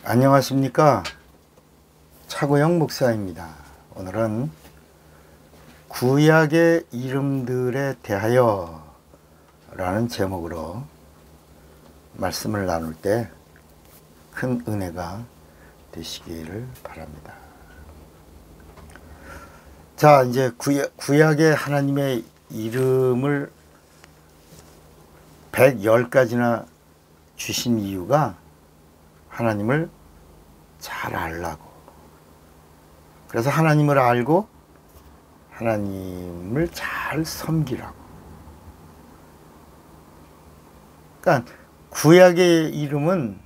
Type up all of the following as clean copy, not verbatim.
안녕하십니까. 차고영 목사입니다. 오늘은 구약의 이름들에 대하여 라는 제목으로 말씀을 나눌 때 큰 은혜가 되시기를 바랍니다. 자, 이제 구약의 하나님의 이름을 110가지나 주신 이유가 하나님을 잘 알라고. 그래서 하나님을 알고 하나님을 잘 섬기라고. 그러니까 구약의 이름은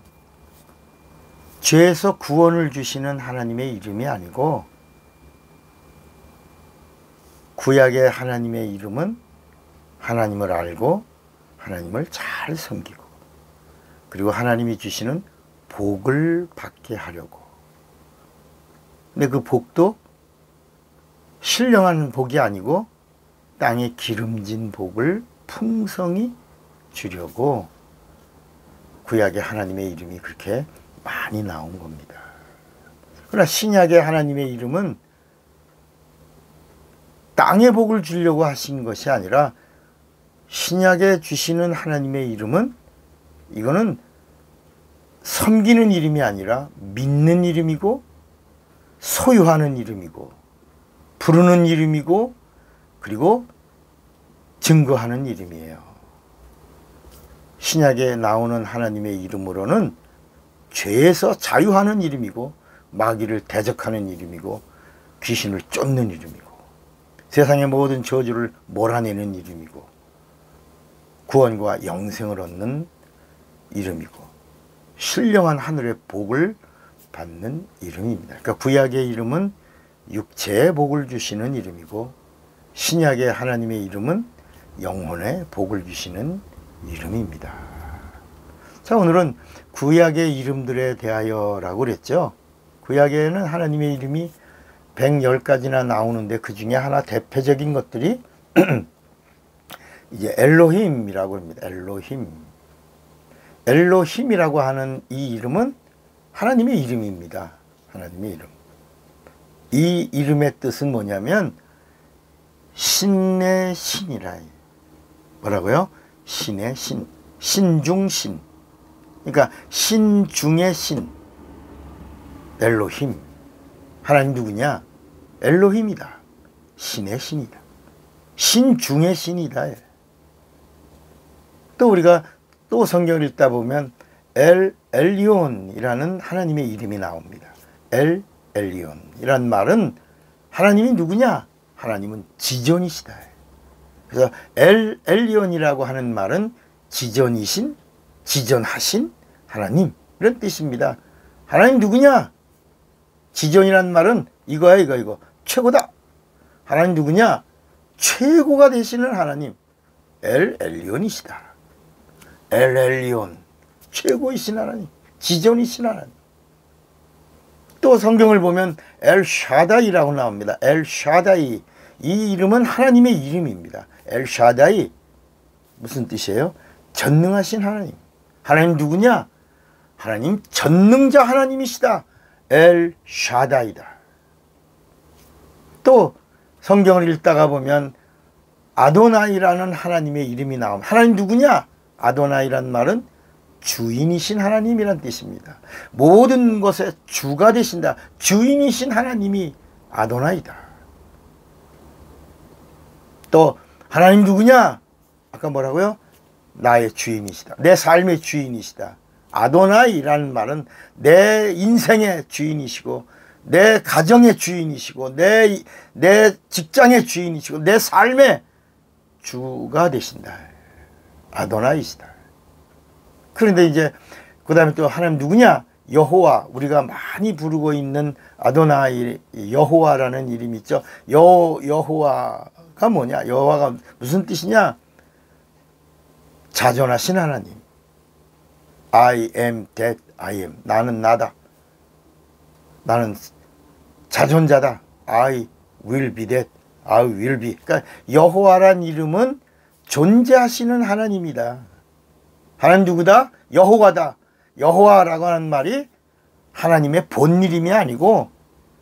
죄에서 구원을 주시는 하나님의 이름이 아니고, 구약의 하나님의 이름은 하나님을 알고 하나님을 잘 섬기고, 그리고 하나님이 주시는 복을 받게 하려고. 근데 그 복도 신령한 복이 아니고 땅에 기름진 복을 풍성히 주려고 구약의 하나님의 이름이 그렇게 많이 나온 겁니다. 그러나 신약의 하나님의 이름은 땅의 복을 주려고 하신 것이 아니라, 신약에 주시는 하나님의 이름은 이거는 섬기는 이름이 아니라 믿는 이름이고, 소유하는 이름이고, 부르는 이름이고, 그리고 증거하는 이름이에요. 신약에 나오는 하나님의 이름으로는 죄에서 자유하는 이름이고, 마귀를 대적하는 이름이고, 귀신을 쫓는 이름이고, 세상의 모든 저주를 몰아내는 이름이고, 구원과 영생을 얻는 이름이고, 신령한 하늘의 복을 받는 이름입니다. 그러니까 구약의 이름은 육체의 복을 주시는 이름이고, 신약의 하나님의 이름은 영혼의 복을 주시는 이름입니다. 자, 오늘은 구약의 이름들에 대하여라고 그랬죠. 구약에는 하나님의 이름이 110가지나 나오는데, 그 중에 하나 대표적인 것들이 이제 엘로힘이라고 합니다. 엘로힘이라고 하는 이 이름은 하나님의 이름입니다. 하나님의 이름. 이 이름의 뜻은 뭐냐면 신의 신이라. 뭐라고요? 신의 신. 신중신. 그러니까 신 중의 신. 엘로힘. 하나님 누구냐? 엘로힘이다. 신의 신이다. 신 중의 신이다. 또 우리가 또 성경을 읽다 보면 엘리온이라는 하나님의 이름이 나옵니다. 엘리온이란 말은 하나님이 누구냐? 하나님은 지존이시다. 그래서 엘리온이라고 하는 말은 지존이신, 지존하신 하나님, 이런 뜻입니다. 하나님 누구냐? 지존이란 말은 이거야, 이거. 최고다. 하나님 누구냐? 최고가 되시는 하나님. 엘리온이시다. 엘리온. 최고이신 하나님. 지존이신 하나님. 또 성경을 보면 엘샤다이라고 나옵니다. 엘샤다이. 이 이름은 하나님의 이름입니다. 엘샤다이. 무슨 뜻이에요? 전능하신 하나님. 하나님 누구냐? 하나님 전능자 하나님이시다. 엘샤다이다. 또 성경을 읽다가 보면 아도나이라는 하나님의 이름이 나옵니다. 하나님 누구냐? 아도나이란 말은 주인이신 하나님이란 뜻입니다. 모든 것의 주가 되신다. 주인이신 하나님이 아도나이다. 또 하나님 누구냐? 아까 뭐라고요? 나의 주인이시다. 내 삶의 주인이시다. 아도나이라는 말은 내 인생의 주인이시고, 내 가정의 주인이시고, 내 직장의 주인이시고, 내 삶의 주가 되신다. 아도나이시다. 그런데 이제 그 다음에 또 하나님 누구냐? 여호와. 우리가 많이 부르고 있는 아도나이, 여호와라는 이름이 있죠. 여호와가 뭐냐? 여호와가 무슨 뜻이냐? 자존하신 하나님. I am that I am. 나는 나다. 나는 자존자다. I will be that. I will be. 그러니까 여호와란 이름은 존재하시는 하나님이다. 하나님 누구다? 여호와다. 여호와라고 하는 말이 하나님의 본 이름이 아니고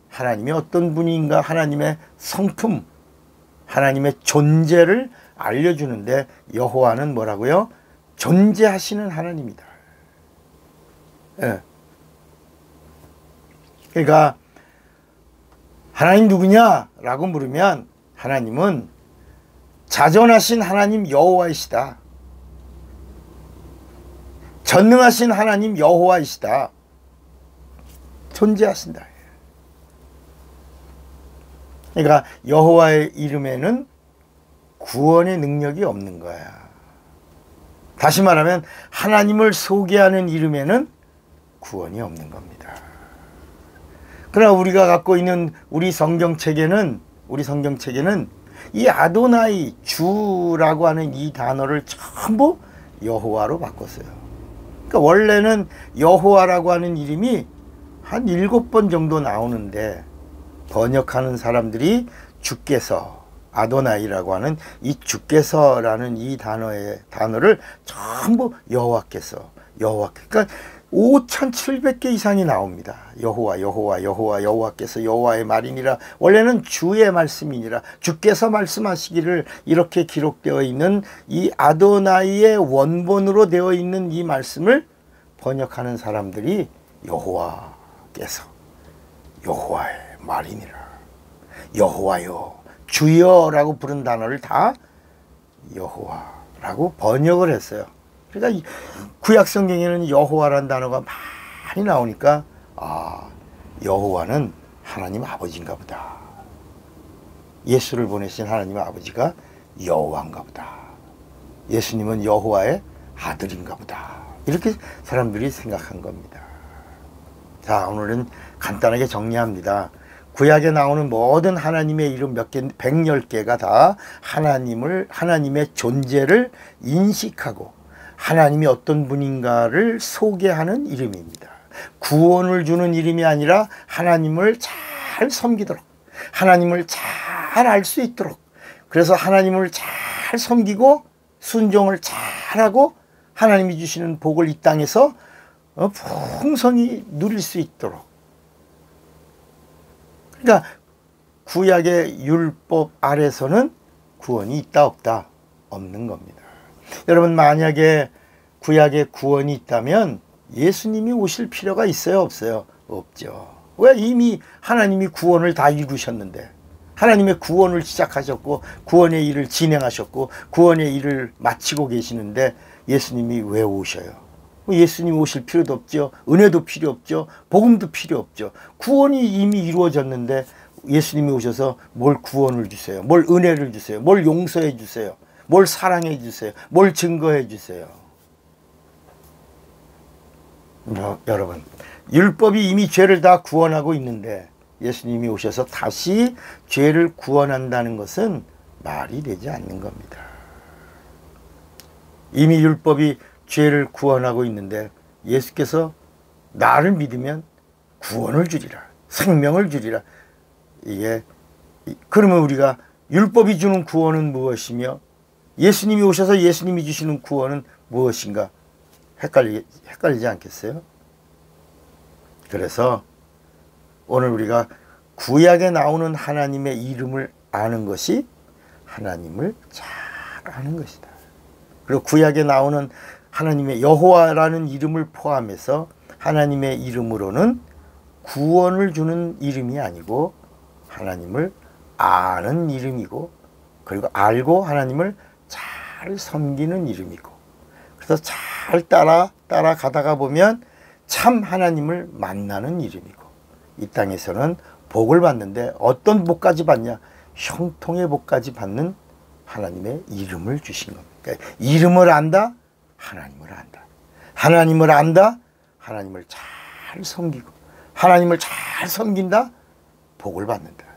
하나님의 어떤 분인가, 하나님의 성품, 하나님의 존재를 알려주는데 여호와는 뭐라고요? 존재하시는 하나님이다. 예. 그러니까 하나님 누구냐라고 물으면 하나님은 자존하신 하나님 여호와이시다. 전능하신 하나님 여호와이시다. 존재하신다. 그러니까 여호와의 이름에는 구원의 능력이 없는 거야. 다시 말하면 하나님을 소개하는 이름에는 구원이 없는 겁니다. 그러나 우리가 갖고 있는 우리 성경책에는 이 아도나이, 주라고 하는 이 단어를 전부 여호와로 바꿨어요. 그러니까 원래는 여호와라고 하는 이름이 한 7번 정도 나오는데 번역하는 사람들이 주께서, 아도나이라고 하는 이 주께서라는 이 단어를 전부 여호와께서, 그러니까 5,700개 이상이 나옵니다. 여호와께서 여호와의 말이니라. 원래는 주의 말씀이니라. 주께서 말씀하시기를, 이렇게 기록되어 있는 이 아도나이의 원본으로 되어 있는 이 말씀을 번역하는 사람들이 여호와께서 여호와의 말이니라. 여호와여, 주여라고 부른 단어를 다 여호와라고 번역을 했어요. 그러니까 구약 성경에는 여호와라는 단어가 많이 나오니까 여호와는 하나님 아버지인가 보다. 예수를 보내신 하나님 아버지가 여호와인가 보다. 예수님은 여호와의 아들인가 보다. 이렇게 사람들이 생각한 겁니다. 자, 오늘은 간단하게 정리합니다. 구약에 나오는 모든 하나님의 이름 몇 개, 110개가 다 하나님의 존재를 인식하고 하나님이 어떤 분인가를 소개하는 이름입니다. 구원을 주는 이름이 아니라 하나님을 잘 섬기도록, 하나님을 잘 알 수 있도록, 그래서 하나님을 잘 섬기고 순종을 잘하고 하나님이 주시는 복을 이 땅에서 풍성히 누릴 수 있도록. 그러니까 구약의 율법 아래서는 구원이 있다 없다? 없는 겁니다. 여러분, 만약에 구약에 구원이 있다면 예수님이 오실 필요가 있어요 없어요? 없죠. 왜? 이미 하나님이 구원을 다 이루셨는데, 하나님의 구원을 시작하셨고 구원의 일을 진행하셨고 구원의 일을 마치고 계시는데 예수님이 왜 오셔요? 예수님 오실 필요도 없죠. 은혜도 필요 없죠. 복음도 필요 없죠. 구원이 이미 이루어졌는데 예수님이 오셔서 뭘 구원을 주세요? 뭘 은혜를 주세요? 뭘 용서해 주세요? 뭘 사랑해 주세요? 뭘 증거해 주세요? 여러분, 율법이 이미 죄를 다 구원하고 있는데 예수님이 오셔서 다시 죄를 구원한다는 것은 말이 되지 않는 겁니다. 이미 율법이 죄를 구원하고 있는데 예수께서 나를 믿으면 구원을 주리라, 생명을 주리라. 이게 그러면 우리가 율법이 주는 구원은 무엇이며 예수님이 오셔서 예수님이 주시는 구원은 무엇인가 헷갈리지 않겠어요? 그래서 오늘 우리가 구약에 나오는 하나님의 이름을 아는 것이 하나님을 잘 아는 것이다. 그리고 구약에 나오는 하나님의 여호와라는 이름을 포함해서 하나님의 이름으로는 구원을 주는 이름이 아니고 하나님을 아는 이름이고, 그리고 알고 하나님을 잘 섬기는 이름이고, 그래서 잘 따라가다가 보면 참 하나님을 만나는 이름이고, 이 땅에서는 복을 받는데 어떤 복까지 받냐? 형통의 복까지 받는 하나님의 이름을 주신 겁니다. 그러니까 이름을 안다, 하나님을 안다. 하나님을 안다, 하나님을 잘 섬기고, 하나님을 잘 섬긴다, 복을 받는다.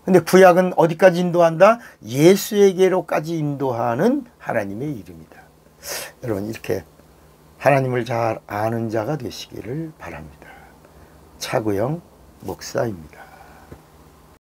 근데 구약은 어디까지 인도한다? 예수에게로까지 인도하는 하나님의 이름이다. 여러분, 이렇게 하나님을 잘 아는 자가 되시기를 바랍니다. 차구영 목사입니다.